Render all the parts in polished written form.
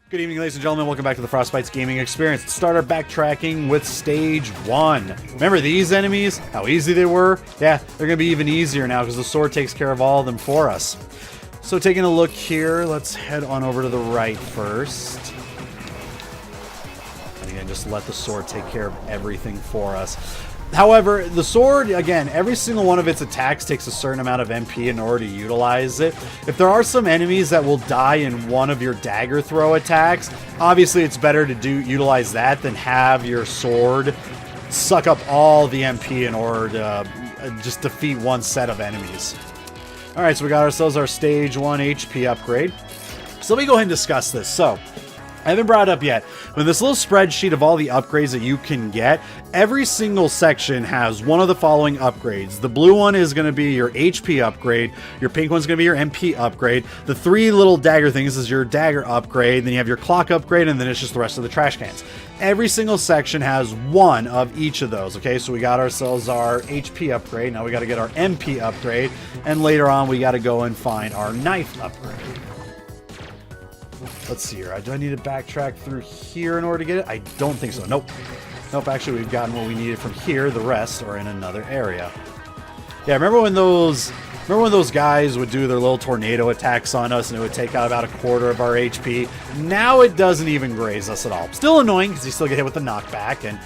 Good evening, ladies and gentlemen. Welcome back to the FrostBytez gaming experience. Let's start our backtracking with stage 1. Remember these enemies? How easy they were? Yeah, they're going to be even easier now because the sword takes care of all of them for us. So taking a look here, let's head on over to the right first. And again, just let the sword take care of everything for us. However, the sword, again, every single one of its attacks takes a certain amount of MP in order to utilize it. If there are some enemies that will die in one of your dagger throw attacks, obviously it's better to utilize that than have your sword suck up all the MP in order to just defeat one set of enemies. Alright, so we got ourselves our stage 1 HP upgrade. So let me go ahead and discuss this. So, I haven't brought it up yet, but this little spreadsheet of all the upgrades that you can get, every single section has one of the following upgrades. The blue one is going to be your HP upgrade, your pink one's going to be your MP upgrade, the three little dagger things is your dagger upgrade, then you have your clock upgrade, and then it's just the rest of the trash cans. Every single section has one of each of those, okay? So we got ourselves our HP upgrade, now we got to get our MP upgrade, and later on we got to go and find our knife upgrade. Let's see here. Do I need to backtrack through here in order to get it? I don't think so. Nope. Nope, actually we've gotten what we needed from here. The rest are in another area. Yeah, remember when those guys would do their little tornado attacks on us and it would take out about a quarter of our HP? Now it doesn't even graze us at all. Still annoying because you still get hit with the knockback and,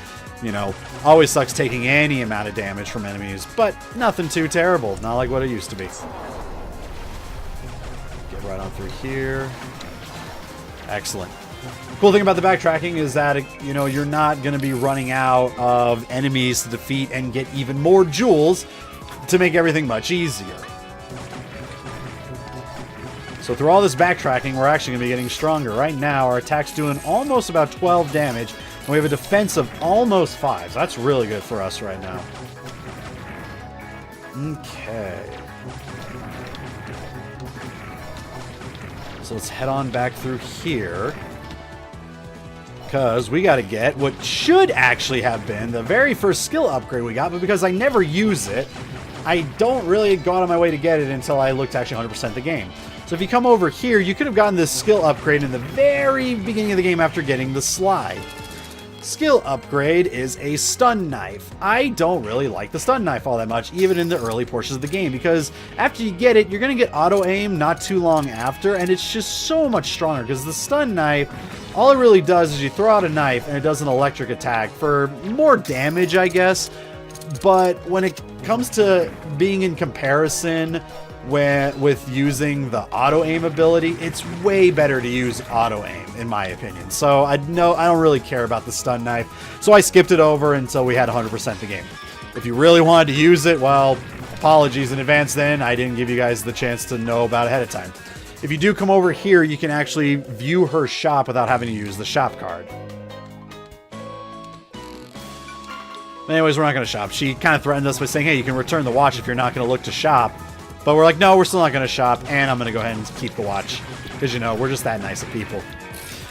you know, always sucks taking any amount of damage from enemies, but nothing too terrible. Not like what it used to be. Get right on through here. Excellent. Cool thing about the backtracking is that, you know, you're not going to be running out of enemies to defeat and get even more jewels to make everything much easier. So through all this backtracking, we're actually going to be getting stronger. Right now, our attack's doing almost about 12 damage, and we have a defense of almost 5. So that's really good for us right now. Okay. So let's head on back through here, because we got to get what should actually have been the very first skill upgrade we got, but because I never use it, I don't really go out of my way to get it until I look to actually 100% the game. So if you come over here, you could have gotten this skill upgrade in the very beginning of the game after getting the slide. Skill upgrade is a stun knife. I don't really like the stun knife all that much, even in the early portions of the game, because after you get it, you're going to get auto aim not too long after, and it's just so much stronger, because the stun knife, all it really does is you throw out a knife, and it does an electric attack for more damage, I guess, but when it comes to being in comparison with using the auto aim ability, it's way better to use auto aim in my opinion. So I don't really care about the stun knife, so I skipped it over until we had 100% the game. If you really wanted to use it, well, apologies in advance then, I didn't give you guys the chance to know about it ahead of time. If you do come over here, you can actually view her shop without having to use the shop card. Anyways, we're not going to shop. She kind of threatened us by saying, hey, you can return the watch if you're not going to look to shop. But we're like, no, we're still not going to shop, and I'm going to go ahead and keep the watch. Because, you know, we're just that nice of people.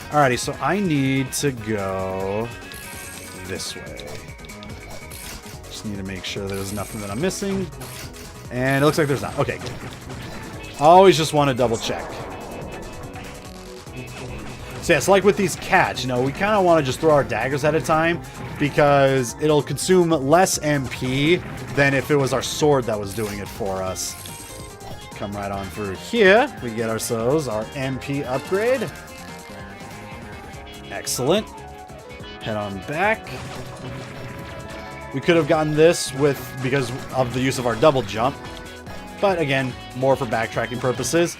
Alrighty, so I need to go this way. Just need to make sure there's nothing that I'm missing. And it looks like there's not. Okay, good. I always just want to double check. So, yes, like with these cats, you know, we kind of want to just throw our daggers at a time because it'll consume less MP than if it was our sword that was doing it for us. Come right on through here. We get ourselves our MP upgrade. Excellent. Head on back. We could have gotten this because of the use of our double jump. But again, more for backtracking purposes.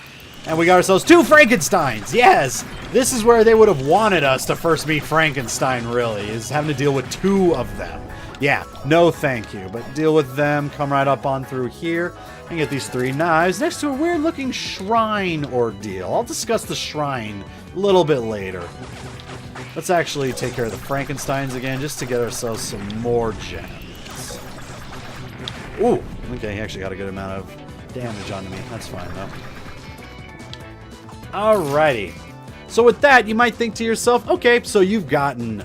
And we got ourselves 2 Frankensteins! Yes! This is where they would have wanted us to first meet Frankenstein, really, is having to deal with 2 of them. Yeah, no thank you, but deal with them, come right up on through here, and get these 3 knives next to a weird-looking shrine ordeal. I'll discuss the shrine a little bit later. Let's actually take care of the Frankensteins again, just to get ourselves some more gems. Ooh, okay, he actually got a good amount of damage onto me. That's fine, though. Alrighty. So with that, you might think to yourself, okay, so you've gotten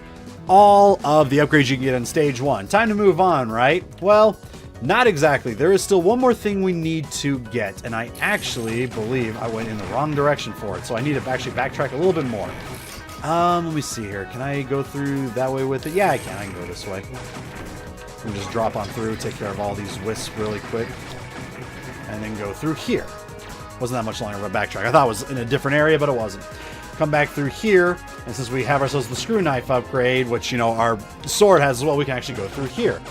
all of the upgrades you can get on stage 1. Time to move on, right? Well, not exactly. There is still one more thing we need to get, and I actually believe I went in the wrong direction for it, so I need to actually backtrack a little bit more. Let me see here. Can I go through that way with it? Yeah, I can. I can go this way. We just drop on through, take care of all these wisps really quick, and then go through here. Wasn't that much longer of a backtrack. I thought it was in a different area, but it wasn't. Come back through here, and since we have ourselves the screw knife upgrade, which, you know, our sword has as well, we can actually go through here.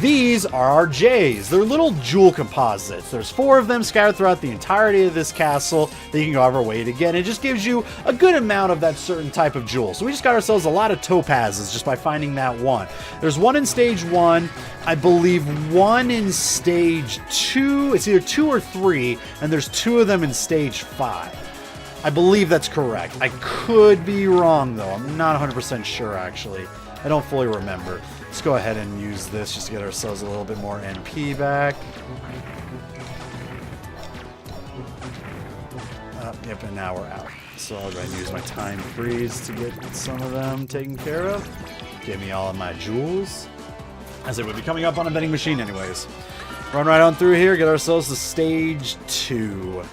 These are our J's. They're little jewel composites. There's 4 of them scattered throughout the entirety of this castle that you can go out of our way to get. It just gives you a good amount of that certain type of jewel. So we just got ourselves a lot of topazes just by finding that one. There's one in stage 1, I believe one in stage 2. It's either 2 or 3, and there's 2 of them in stage 5. I believe that's correct. I could be wrong, though. I'm not 100% sure, actually. I don't fully remember. Let's go ahead and use this just to get ourselves a little bit more NP back. Yep, and now we're out. So I'll go ahead and use my time freeze to get some of them taken care of. Give me all of my jewels, as it would be coming up on a vending machine anyways. Run right on through here, get ourselves to stage 2.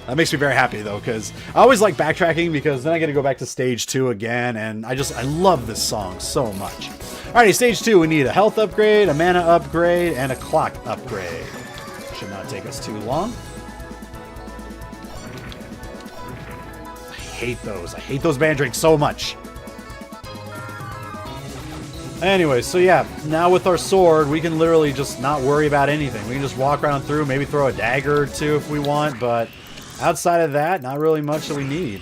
That makes me very happy, though, because I always like backtracking, because then I get to go back to stage 2 again, and I love this song so much. Alrighty, stage 2, we need a health upgrade, a mana upgrade, and a clock upgrade. Should not take us too long. I hate those. I hate those mandrakes so much. Anyway, so yeah, now with our sword, we can literally just not worry about anything. We can just walk around through, maybe throw a dagger or 2 if we want, but outside of that, not really much that we need.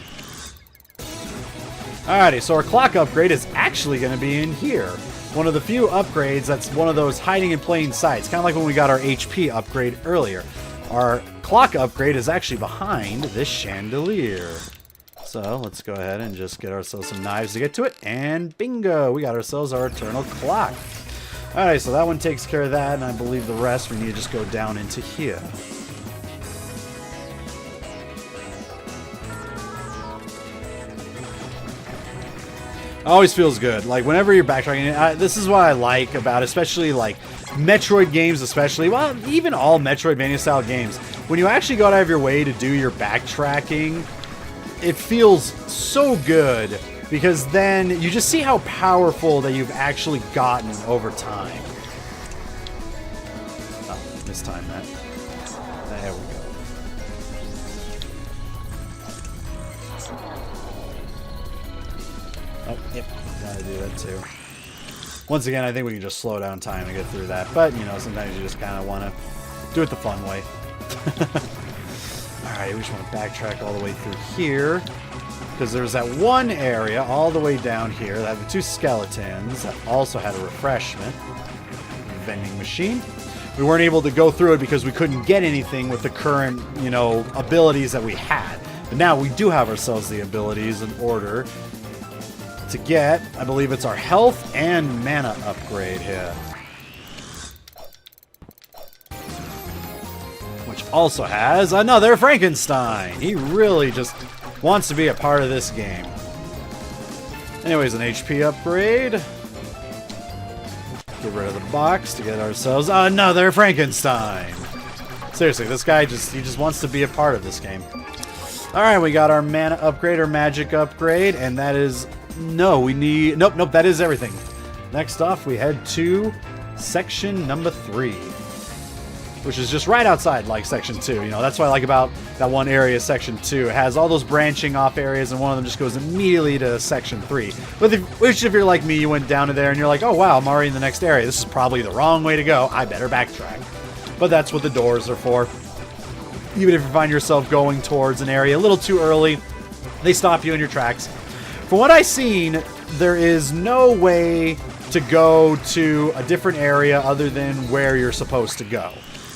Alrighty, so our clock upgrade is actually going to be in here. One of the few upgrades that's one of those hiding in plain sight. It's kind of like when we got our HP upgrade earlier. Our clock upgrade is actually behind this chandelier. So let's go ahead and just get ourselves some knives to get to it. And bingo, we got ourselves our eternal clock. Alright, so that one takes care of that, and I believe the rest we need to just go down into here. Always feels good. Like, whenever you're backtracking, this is what I like about, especially, like, Metroid games especially. Well, even all Metroidvania-style games. When you actually go out of your way to do your backtracking, it feels so good, because then you just see how powerful that you've actually gotten over time. Oh, mistimed that. There we go. Oh, yep, gotta do that too. Once again, I think we can just slow down time and get through that. But, you know, sometimes you just kind of want to do it the fun way. Alright, we just want to backtrack all the way through here. Because there's that one area all the way down here that had the 2 skeletons that also had a refreshment. Vending machine. We weren't able to go through it because we couldn't get anything with the current, you know, abilities that we had. But now we do have ourselves the abilities in order to get, I believe it's our health and mana upgrade here. Which also has another Frankenstein. He really just wants to be a part of this game. Anyways, an HP upgrade. Get rid of the box to get ourselves another Frankenstein. Seriously, this guy he just wants to be a part of this game. Alright, we got our mana upgrade or magic upgrade, and that is... No, we need... Nope, that is everything. Next off, we head to section number 3. Which is just right outside, like, section 2. You know, that's what I like about that one area, section 2. It has all those branching off areas, and one of them just goes immediately to section 3. Which, if you're like me, you went down to there, and you're like, oh, wow, I'm already in the next area. This is probably the wrong way to go. I better backtrack. But that's what the doors are for. Even if you find yourself going towards an area a little too early, they stop you in your tracks. From what I've seen, there is no way to go to a different area other than where you're supposed to go.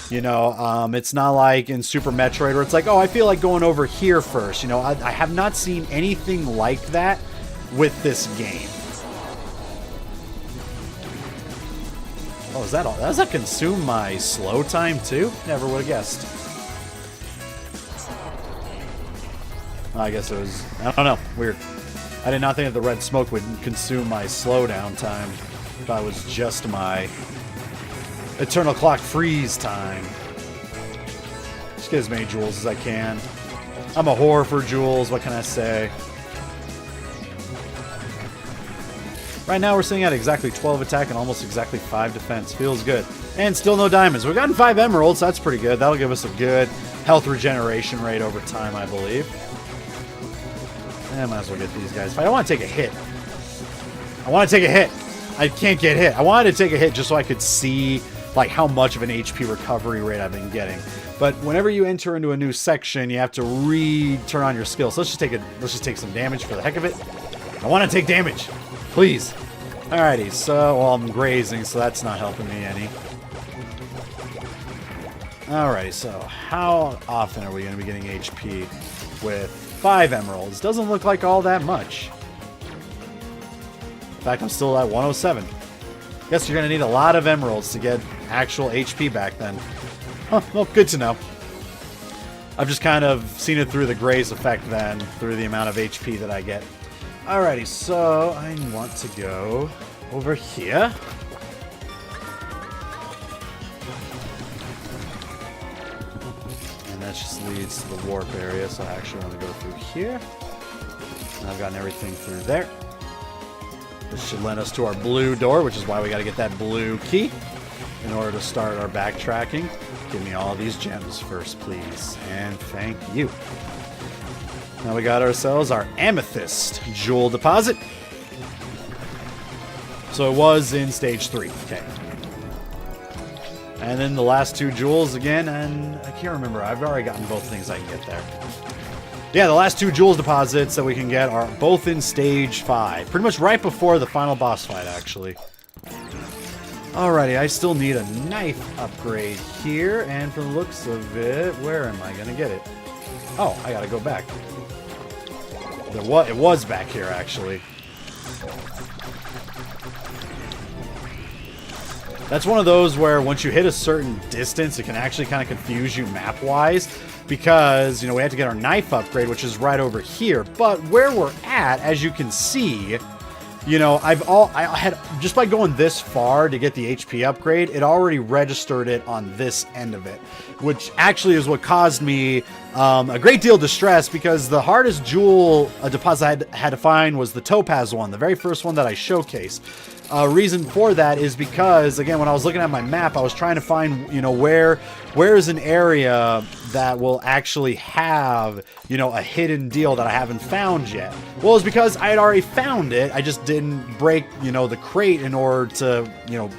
You know, it's not like in Super Metroid where it's like, oh, I feel like going over here first. You know, I have not seen anything like that with this game. Oh, is that all? Does that consume my slow time too? Never would have guessed. I guess it was, I don't know, weird. I did not think that the red smoke would consume my slowdown time. I thought it was just my eternal clock freeze time. Just get as many jewels as I can. I'm a whore for jewels, what can I say? Right now we're sitting at exactly 12 attack and almost exactly 5 defense. Feels good. And still no diamonds. We've gotten 5 emeralds, so that's pretty good. That'll give us a good health regeneration rate over time, I believe. And I might as well get these guys. I don't want to take a hit. I want to take a hit. I can't get hit. I wanted to take a hit just so I could see like how much of an HP recovery rate I've been getting. But whenever you enter into a new section, you have to turn on your skills. So let's just take some damage for the heck of it. I want to take damage. Please. Alrighty, so well, I'm grazing, so that's not helping me any. Alright, so how often are we going to be getting HP with 5 emeralds? Doesn't look like all that much. In fact, I'm still at 107. Guess you're going to need a lot of emeralds to get actual HP back then. Huh, well, good to know. I've just kind of seen it through the graze effect then, through the amount of HP that I get. Alrighty, so I want to go over here. And that just leads to the warp area, so I actually want to go through here. And I've gotten everything through there. This should lend us to our blue door, which is why we got to get that blue key in order to start our backtracking. Give me all these gems first, please. And thank you. Now we got ourselves our amethyst jewel deposit. So it was in stage 3. Okay. And then the last 2 jewels again, and I can't remember. I've already gotten both things I can get there. Yeah, the last 2 jewels deposits that we can get are both in stage 5. Pretty much right before the final boss fight, actually. Alrighty, I still need a knife upgrade here, and from the looks of it, where am I going to get it? Oh, I got to go back. It was back here, actually. That's one of those where once you hit a certain distance, it can actually kind of confuse you map-wise. Because, you know, we have to get our knife upgrade, which is right over here. But where we're at, as you can see, you know, I had just by going this far to get the HP upgrade, it already registered it on this end of it, which actually is what caused me a great deal of distress, because the hardest jewel deposit I had to find was the topaz one, the very first one that I showcased. Reason for that is because, again, when I was looking at my map, I was trying to find, you know, where is an area that will actually have, you know, a hidden deal that I haven't found yet. Well, it's because I had already found it. I just didn't break, you know, the crate in order to, you know,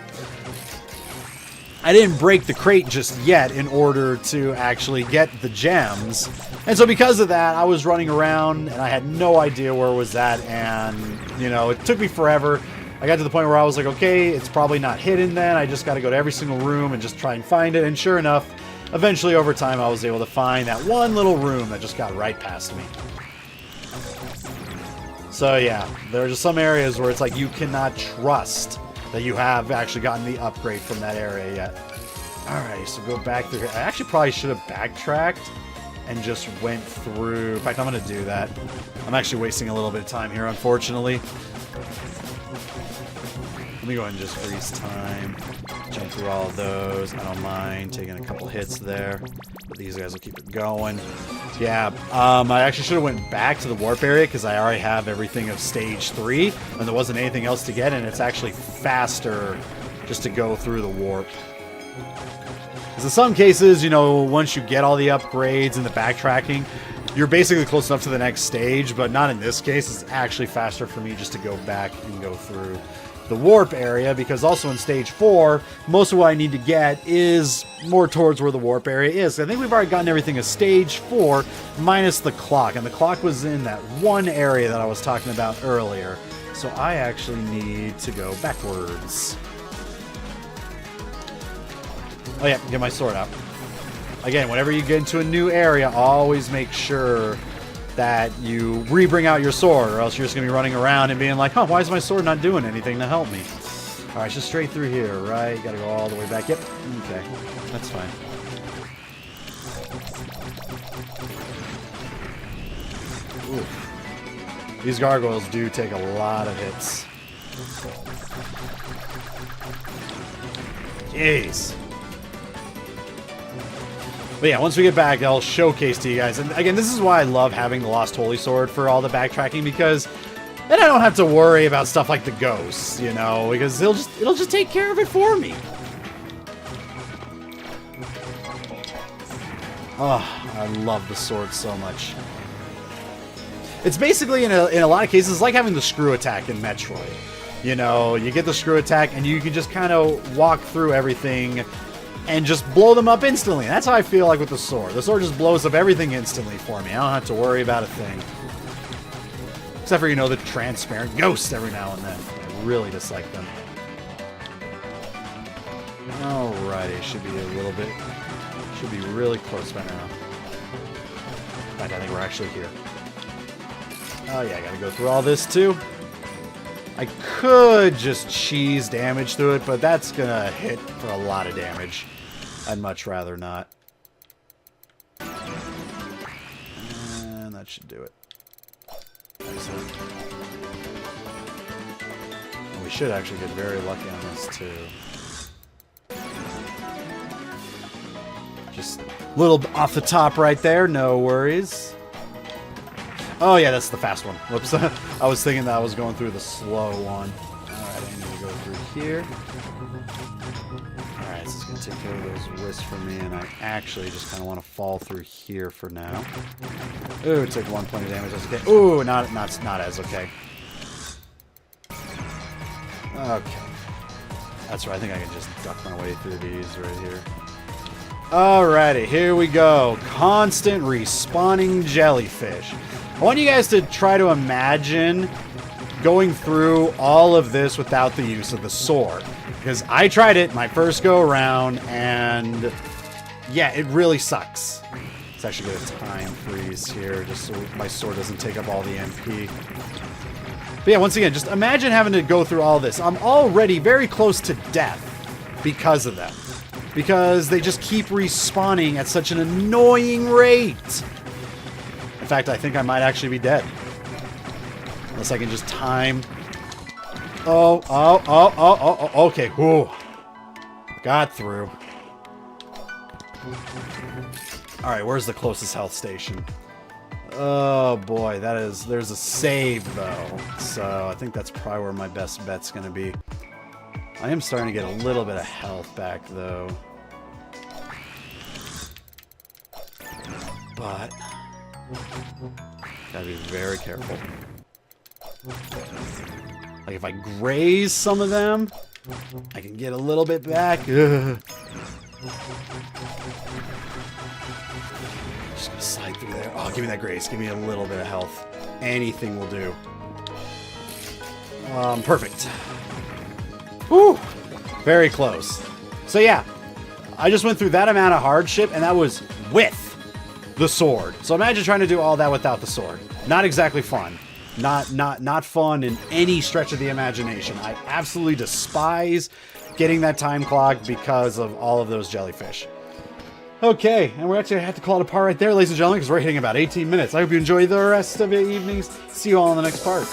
I didn't break the crate just yet in order to actually get the gems. And so because of that, I was running around and I had no idea where it was at, and, you know, it took me forever. I got to the point where I was like, okay, it's probably not hidden then. I just got to go to every single room and just try and find it. And sure enough, eventually over time, I was able to find that one little room that just got right past me. So yeah, there are just some areas where it's like you cannot trust that you have actually gotten the upgrade from that area yet. Alright, so go back through here. I actually probably should have backtracked and just went through. In fact, I'm going to do that. I'm actually wasting a little bit of time here, unfortunately. Let me go ahead and just freeze time. Jump through all of those. I don't mind taking a couple hits there. But these guys will keep it going. Yeah, I actually should have went back to the warp area because I already have everything of stage 3. And there wasn't anything else to get. And it's actually faster just to go through the warp. Because in some cases, you know, once you get all the upgrades and the backtracking, you're basically close enough to the next stage. But not in this case. It's actually faster for me just to go back and go through the warp area, because also in stage 4, most of what I need to get is more towards where the warp area is. I think we've already gotten everything of stage 4 minus the clock, and the clock was in that one area that I was talking about earlier. So I actually need to go backwards. Oh yeah, get my sword out. Again, whenever you get into a new area, always make sure that you re-bring out your sword, or else you're just going to be running around and being like, huh, why is my sword not doing anything to help me? Alright, just straight through here, right? You gotta go all the way back. Yep, okay. That's fine. Oof. These gargoyles do take a lot of hits. Jeez. But yeah, once we get back, I'll showcase to you guys. And again, this is why I love having the Lost Holy Sword for all the backtracking, because And I don't have to worry about stuff like the ghosts, you know, because it'll just take care of it for me. Oh, I love the sword so much. It's basically, in a lot of cases, like having the screw attack in Metroid. You know, you get the screw attack, and you can just kind of walk through everything and just blow them up instantly. And that's how I feel like with the sword. The sword just blows up everything instantly for me. I don't have to worry about a thing. Except for, you know, the transparent ghosts every now and then. I really dislike them. Alrighty, should be a little bit... Should be really close by now. In fact, I think we're actually here. Oh yeah, I gotta go through all this too. I could just cheese damage through it, but that's gonna hit for a lot of damage. I'd much rather not. And that should do it. Excellent. And we should actually get very lucky on this too. Just a little off the top right there, no worries. Oh yeah, that's the fast one. Whoops. I was thinking that I was going through the slow one. Alright, I need to go through here. Alright, so it's going to take care of those wisps for me, and I actually just kind of want to fall through here for now. Ooh, take 1 point of damage. That's okay. Ooh, not as okay. Okay. That's right, I think I can just duck my way through these right here. Alrighty, here we go. Constant respawning jellyfish. I want you guys to try to imagine going through all of this without the use of the sword. Because I tried it my first go around, and yeah, it really sucks. Let's actually get a time freeze here, just so my sword doesn't take up all the MP. But yeah, once again, just imagine having to go through all this. I'm already very close to death because of them. Because they just keep respawning at such an annoying rate. In fact, I think I might actually be dead. Unless I can just time. Oh, okay. Whew. Got through. Alright, where's the closest health station? Oh boy, there's a save though. So I think that's probably where my best bet's gonna be. I am starting to get a little bit of health back though. But gotta be very careful. Like if I graze some of them, I can get a little bit back. Ugh. Just gonna slide through there. Oh, give me that graze. Give me a little bit of health. Anything will do. Perfect. Whew. Very close. So yeah, I just went through that amount of hardship, and that was with the sword. So imagine trying to do all that without the sword. Not exactly fun. Not fun in any stretch of the imagination. I absolutely despise getting that time clock because of all of those jellyfish. Okay, and we're actually going to have to call it a part right there, ladies and gentlemen, because we're hitting about 18 minutes. I hope you enjoy the rest of your evenings. See you all in the next part.